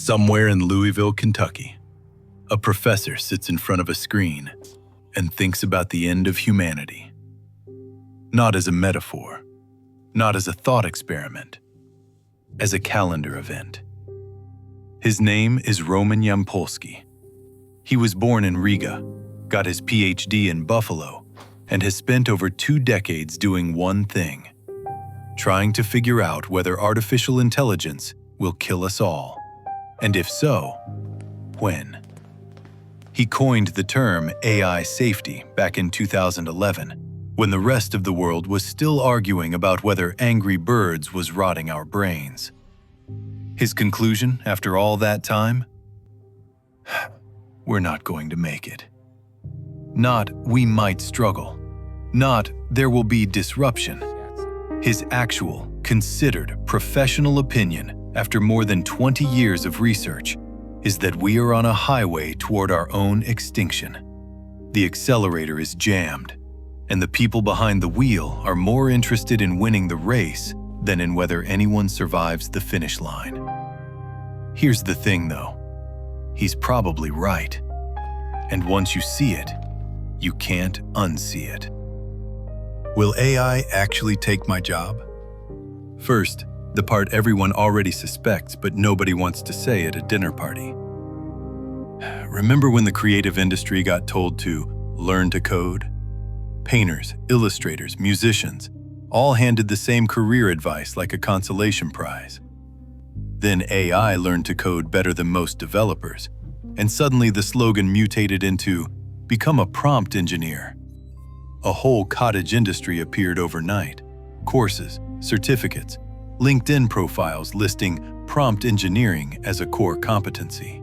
Somewhere in Louisville, Kentucky, a professor sits in front of a screen and thinks about the end of humanity. Not as a metaphor, not as a thought experiment, as a calendar event. His name is Roman Yampolsky. He was born in Riga, got his PhD in Buffalo, and has spent over 2 decades doing one thing: trying to figure out whether artificial intelligence will kill us all, and if so, when. He coined the term AI safety back in 2011, when the rest of the world was still arguing about whether Angry Birds was rotting our brains. His conclusion after all that time? We're not going to make it. Not we might struggle. Not there will be disruption. His actual, considered, professional opinion after more than 20 years of research is that we are on a highway toward our own extinction. The accelerator is jammed, and the people behind the wheel are more interested in winning the race than in whether anyone survives the finish line. Here's the thing, though. He's probably right. And once you see it, you can't unsee it. Will AI actually take my job? First, the part everyone already suspects but nobody wants to say at a dinner party. Remember when the creative industry got told to learn to code? Painters, illustrators, musicians, all handed the same career advice like a consolation prize. Then AI learned to code better than most developers, and suddenly the slogan mutated into become a prompt engineer. A whole cottage industry appeared overnight. Courses, certificates, LinkedIn profiles listing prompt engineering as a core competency.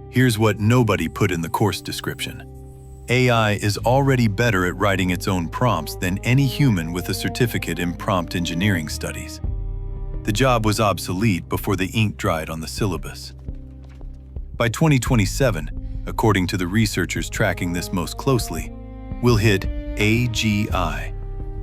Here's what nobody put in the course description. AI is already better at writing its own prompts than any human with a certificate in prompt engineering studies. The job was obsolete before the ink dried on the syllabus. By 2027, according to the researchers tracking this most closely, we'll hit AGI,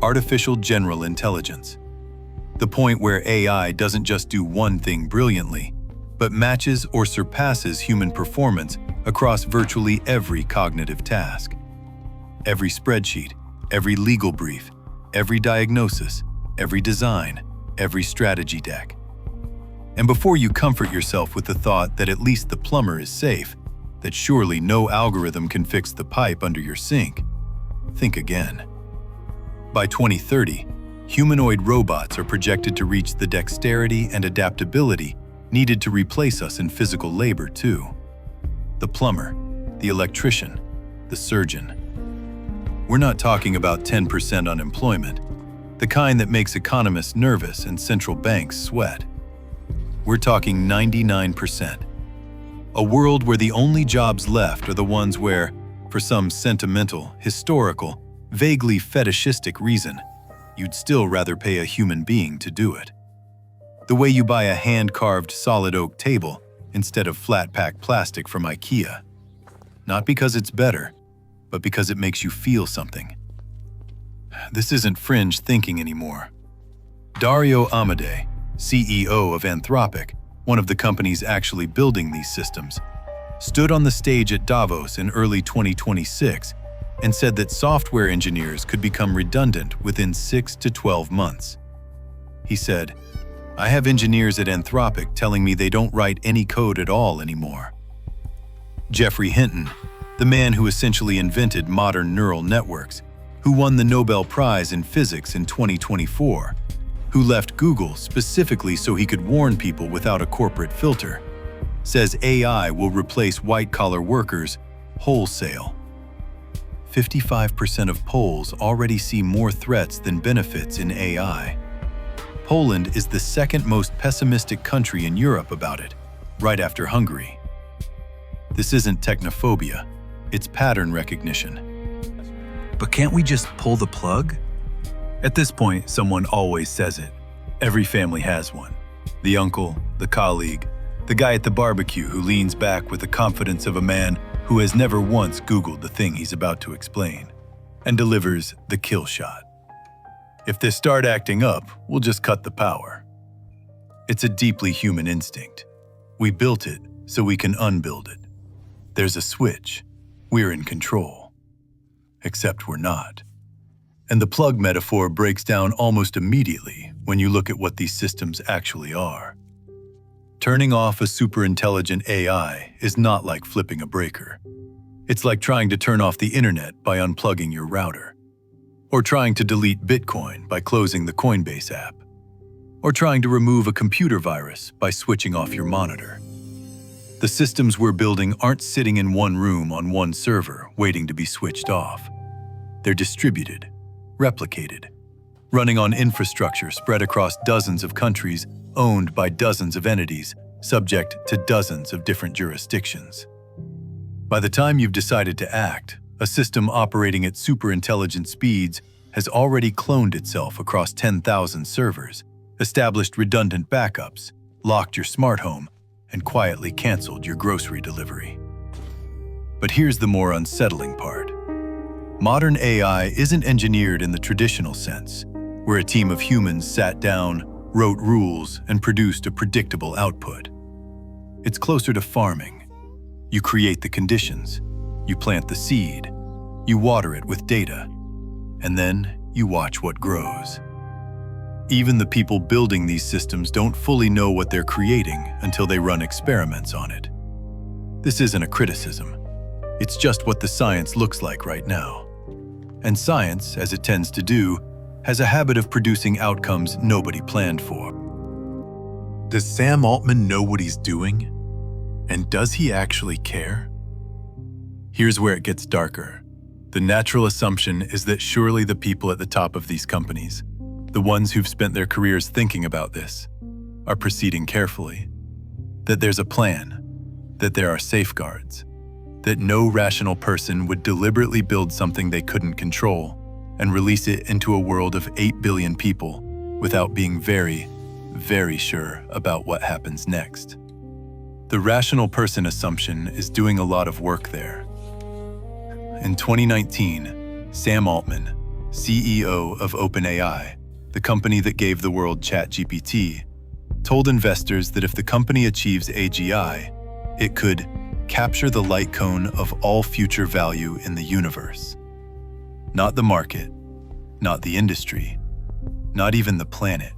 Artificial General Intelligence. The point where AI doesn't just do one thing brilliantly, but matches or surpasses human performance across virtually every cognitive task. Every spreadsheet, every legal brief, every diagnosis, every design, every strategy deck. And before you comfort yourself with the thought that at least the plumber is safe, that surely no algorithm can fix the pipe under your sink, think again. By 2030, humanoid robots are projected to reach the dexterity and adaptability needed to replace us in physical labor too. The plumber, the electrician, the surgeon. We're not talking about 10% unemployment, the kind that makes economists nervous and central banks sweat. We're talking 99%. A world where the only jobs left are the ones where, for some sentimental, historical, vaguely fetishistic reason, you'd still rather pay a human being to do it. The way you buy a hand-carved solid oak table instead of flat-pack plastic from IKEA. Not because it's better, but because it makes you feel something. This isn't fringe thinking anymore. Dario Amodei, CEO of Anthropic, one of the companies actually building these systems, stood on the stage at Davos in early 2026 and said that software engineers could become redundant within 6 to 12 months. He said, "I have engineers at Anthropic telling me they don't write any code at all anymore." Geoffrey Hinton, the man who essentially invented modern neural networks, who won the Nobel Prize in Physics in 2024, who left Google specifically so he could warn people without a corporate filter, says AI will replace white-collar workers wholesale. 55% of Poles already see more threats than benefits in AI. Poland is the second most pessimistic country in Europe about it, right after Hungary. This isn't technophobia, it's pattern recognition. But can't we just pull the plug? At this point, someone always says it. Every family has one. The uncle, the colleague, the guy at the barbecue who leans back with the confidence of a man who has never once Googled the thing he's about to explain, and delivers the kill shot. If they start acting up, we'll just cut the power. It's a deeply human instinct. We built it so we can unbuild it. There's a switch. We're in control. Except we're not. And the plug metaphor breaks down almost immediately when you look at what these systems actually are. Turning off a superintelligent AI is not like flipping a breaker. It's like trying to turn off the internet by unplugging your router, or trying to delete Bitcoin by closing the Coinbase app, or trying to remove a computer virus by switching off your monitor. The systems we're building aren't sitting in one room on one server waiting to be switched off. They're distributed, replicated, running on infrastructure spread across dozens of countries, owned by dozens of entities, subject to dozens of different jurisdictions. By the time you've decided to act, a system operating at superintelligent speeds has already cloned itself across 10,000 servers, established redundant backups, locked your smart home, and quietly canceled your grocery delivery. But here's the more unsettling part. Modern AI isn't engineered in the traditional sense, where a team of humans sat down, wrote rules, and produced a predictable output. It's closer to farming. You create the conditions, you plant the seed, you water it with data, and then you watch what grows. Even the people building these systems don't fully know what they're creating until they run experiments on it. This isn't a criticism. It's just what the science looks like right now. And science, as it tends to do, has a habit of producing outcomes nobody planned for. Does Sam Altman know what he's doing? And does he actually care? Here's where it gets darker. The natural assumption is that surely the people at the top of these companies, the ones who've spent their careers thinking about this, are proceeding carefully. That there's a plan, that there are safeguards, that no rational person would deliberately build something they couldn't control and release it into a world of 8 billion people without being very, very sure about what happens next. The rational person assumption is doing a lot of work there. In 2019, Sam Altman, CEO of OpenAI, the company that gave the world ChatGPT, told investors that if the company achieves AGI, it could capture the light cone of all future value in the universe. Not the market, not the industry, not even the planet.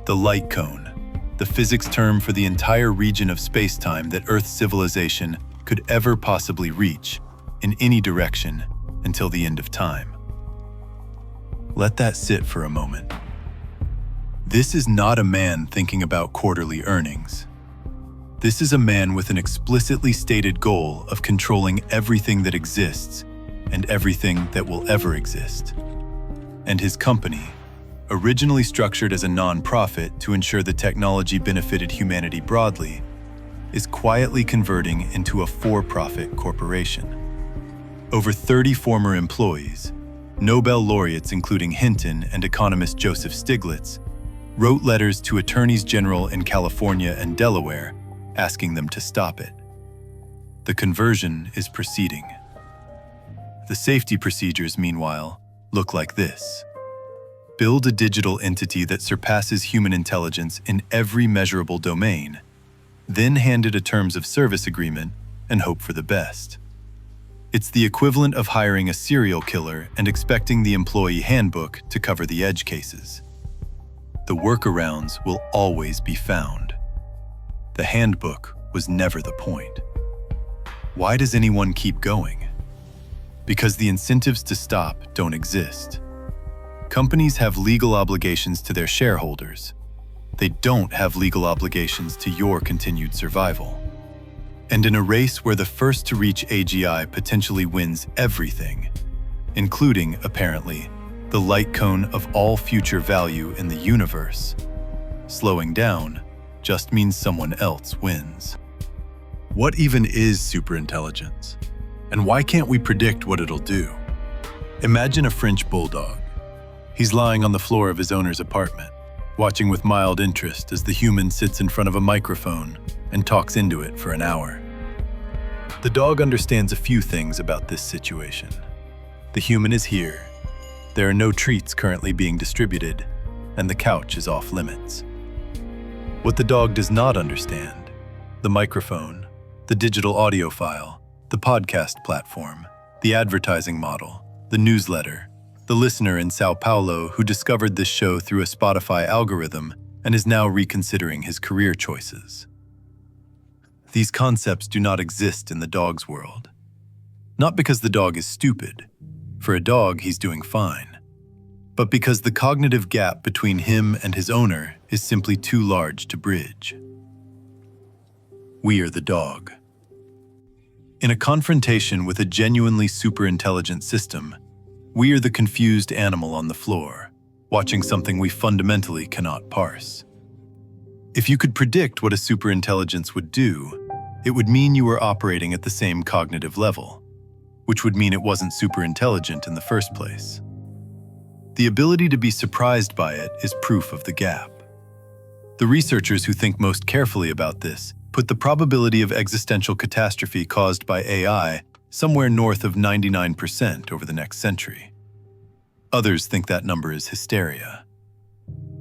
The light cone, the physics term for the entire region of space-time that Earth's civilization could ever possibly reach in any direction until the end of time. Let that sit for a moment. This is not a man thinking about quarterly earnings. This is a man with an explicitly stated goal of controlling everything that exists and everything that will ever exist. And his company, originally structured as a non-profit to ensure the technology benefited humanity broadly, is quietly converting into a for-profit corporation. Over 30 former employees, Nobel laureates including Hinton and economist Joseph Stiglitz, wrote letters to attorneys general in California and Delaware asking them to stop it. The conversion is proceeding. The safety procedures, meanwhile, look like this. Build a digital entity that surpasses human intelligence in every measurable domain, then hand it a terms of service agreement and hope for the best. It's the equivalent of hiring a serial killer and expecting the employee handbook to cover the edge cases. The workarounds will always be found. The handbook was never the point. Why does anyone keep going? Because the incentives to stop don't exist. Companies have legal obligations to their shareholders. They don't have legal obligations to your continued survival. And in a race where the first to reach AGI potentially wins everything, including, apparently, the light cone of all future value in the universe, slowing down just means someone else wins. What even is superintelligence? And why can't we predict what it'll do? Imagine a French bulldog. He's lying on the floor of his owner's apartment, watching with mild interest as the human sits in front of a microphone and talks into it for an hour. The dog understands a few things about this situation. The human is here, there are no treats currently being distributed, and the couch is off limits. What the dog does not understand The microphone, the digital audio file, the podcast platform, the advertising model, the newsletter, the listener in Sao Paulo who discovered this show through a Spotify algorithm and is now reconsidering his career choices. These concepts do not exist in the dog's world. Not because the dog is stupid. For a dog, he's doing fine. But because the cognitive gap between him and his owner is simply too large to bridge. We are the dog. In a confrontation with a genuinely superintelligent system, we are the confused animal on the floor, watching something we fundamentally cannot parse. If you could predict what a superintelligence would do, it would mean you were operating at the same cognitive level, which would mean it wasn't superintelligent in the first place. The ability to be surprised by it is proof of the gap. The researchers who think most carefully about this put the probability of existential catastrophe caused by AI somewhere north of 99% over the next century. Others think that number is hysteria.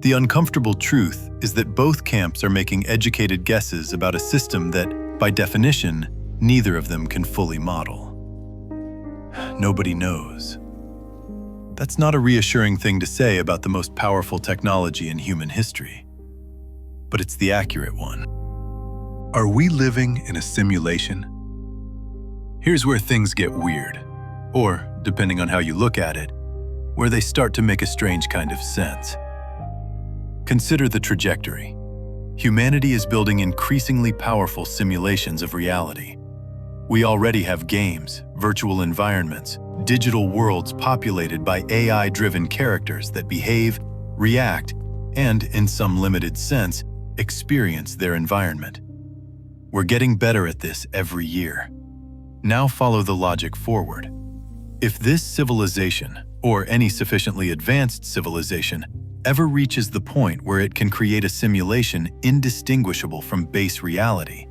The uncomfortable truth is that both camps are making educated guesses about a system that, by definition, neither of them can fully model. Nobody knows. That's not a reassuring thing to say about the most powerful technology in human history. But it's the accurate one. Are we living in a simulation? Here's where things get weird, or, depending on how you look at it, where they start to make a strange kind of sense. Consider the trajectory. Humanity is building increasingly powerful simulations of reality. We already have games, virtual environments, digital worlds populated by AI-driven characters that behave, react, and, in some limited sense, experience their environment. We're getting better at this every year. Now follow the logic forward. If this civilization, or any sufficiently advanced civilization, ever reaches the point where it can create a simulation indistinguishable from base reality,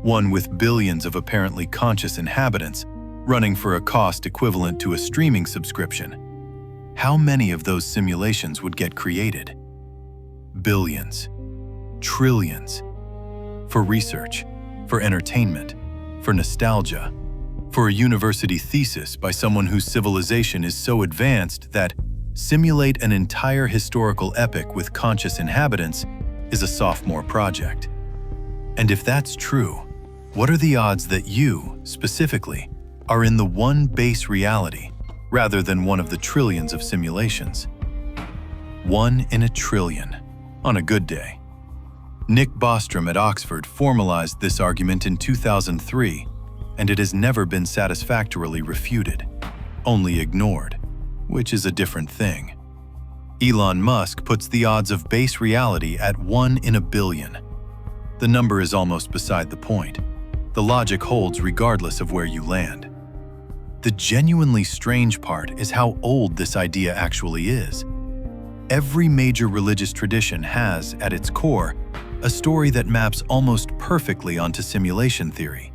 one with billions of apparently conscious inhabitants running for a cost equivalent to a streaming subscription, how many of those simulations would get created? Billions. Trillions. For research, for entertainment, for nostalgia, for a university thesis by someone whose civilization is so advanced that simulate an entire historical epic with conscious inhabitants is a sophomore project. And if that's true, what are the odds that you, specifically, are in the one base reality rather than one of the trillions of simulations? 1 in a trillion, on a good day. Nick Bostrom at Oxford formalized this argument in 2003, and it has never been satisfactorily refuted, only ignored, which is a different thing. Elon Musk puts the odds of base reality at 1 in a billion. The number is almost beside the point. The logic holds regardless of where you land. The genuinely strange part is how old this idea actually is. Every major religious tradition has, at its core, a story that maps almost perfectly onto simulation theory.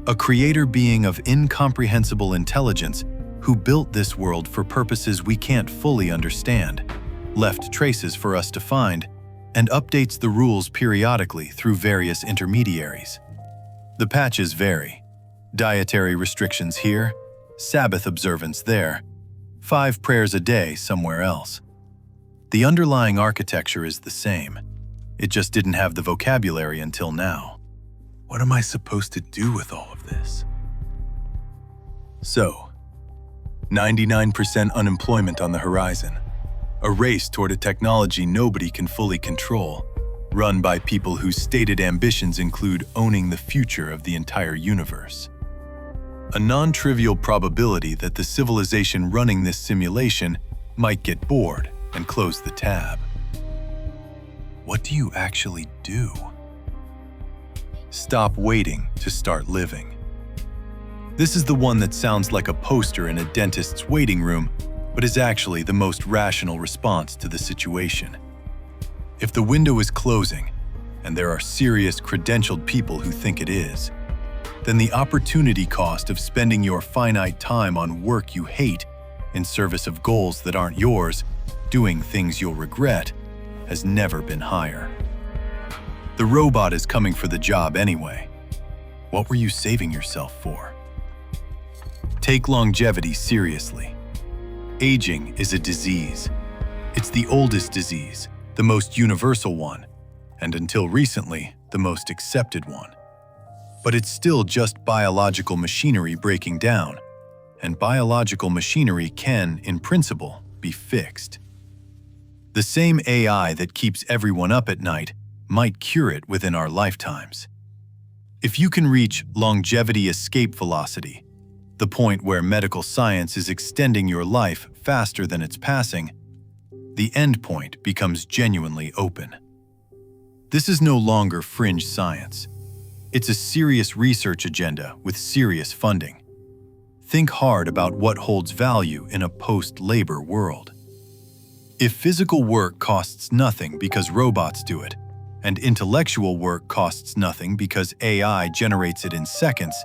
A creator being of incomprehensible intelligence who built this world for purposes we can't fully understand, left traces for us to find, and updates the rules periodically through various intermediaries. The patches vary. Dietary restrictions here, Sabbath observance there, 5 prayers a day somewhere else. The underlying architecture is the same. It just didn't have the vocabulary until now. What am I supposed to do with all of this? So, 99% unemployment on the horizon. A race toward a technology nobody can fully control, run by people whose stated ambitions include owning the future of the entire universe. A non-trivial probability that the civilization running this simulation might get bored and close the tab. What do you actually do? Stop waiting to start living. This is the one that sounds like a poster in a dentist's waiting room, but is actually the most rational response to the situation. If the window is closing, and there are serious credentialed people who think it is, then the opportunity cost of spending your finite time on work you hate in service of goals that aren't yours, doing things you'll regret, has never been higher. The robot is coming for the job anyway. What were you saving yourself for? Take longevity seriously. Aging is a disease. It's the oldest disease, the most universal one, and until recently, the most accepted one. But it's still just biological machinery breaking down, and biological machinery can, in principle, be fixed. The same AI that keeps everyone up at night might cure it within our lifetimes. If you can reach longevity escape velocity, the point where medical science is extending your life faster than it's passing, the end point becomes genuinely open. This is no longer fringe science. It's a serious research agenda with serious funding. Think hard about what holds value in a post-labor world. If physical work costs nothing because robots do it, and intellectual work costs nothing because AI generates it in seconds,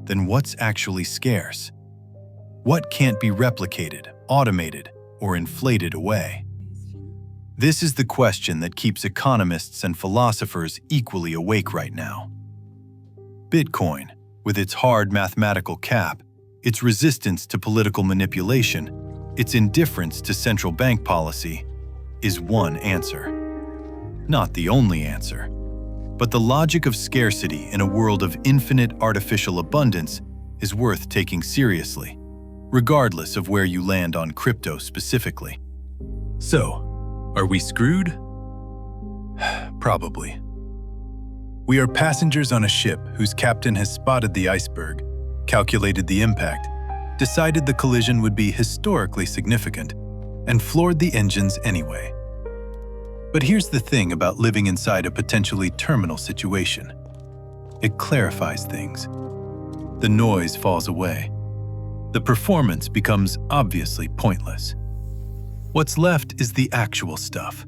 then what's actually scarce? What can't be replicated, automated, or inflated away? This is the question that keeps economists and philosophers equally awake right now. Bitcoin, with its hard mathematical cap, its resistance to political manipulation, its indifference to central bank policy, is one answer. Not the only answer, but the logic of scarcity in a world of infinite artificial abundance is worth taking seriously, regardless of where you land on crypto specifically. So, are we screwed? Probably. We are passengers on a ship whose captain has spotted the iceberg, calculated the impact, decided the collision would be historically significant, and floored the engines anyway. But here's the thing about living inside a potentially terminal situation. It clarifies things. The noise falls away. The performance becomes obviously pointless. What's left is the actual stuff.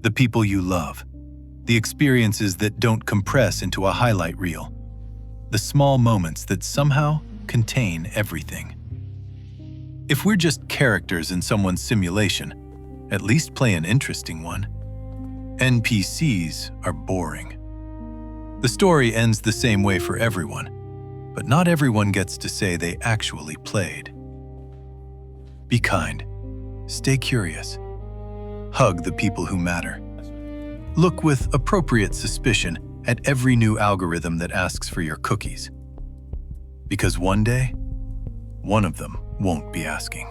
The people you love. The experiences that don't compress into a highlight reel. The small moments that somehow contain everything. If we're just characters in someone's simulation, at least play an interesting one. NPCs are boring. The story ends the same way for everyone, but not everyone gets to say they actually played. Be kind. Stay curious. Hug the people who matter. Look with appropriate suspicion at every new algorithm that asks for your cookies. Because one day, one of them won't be asking.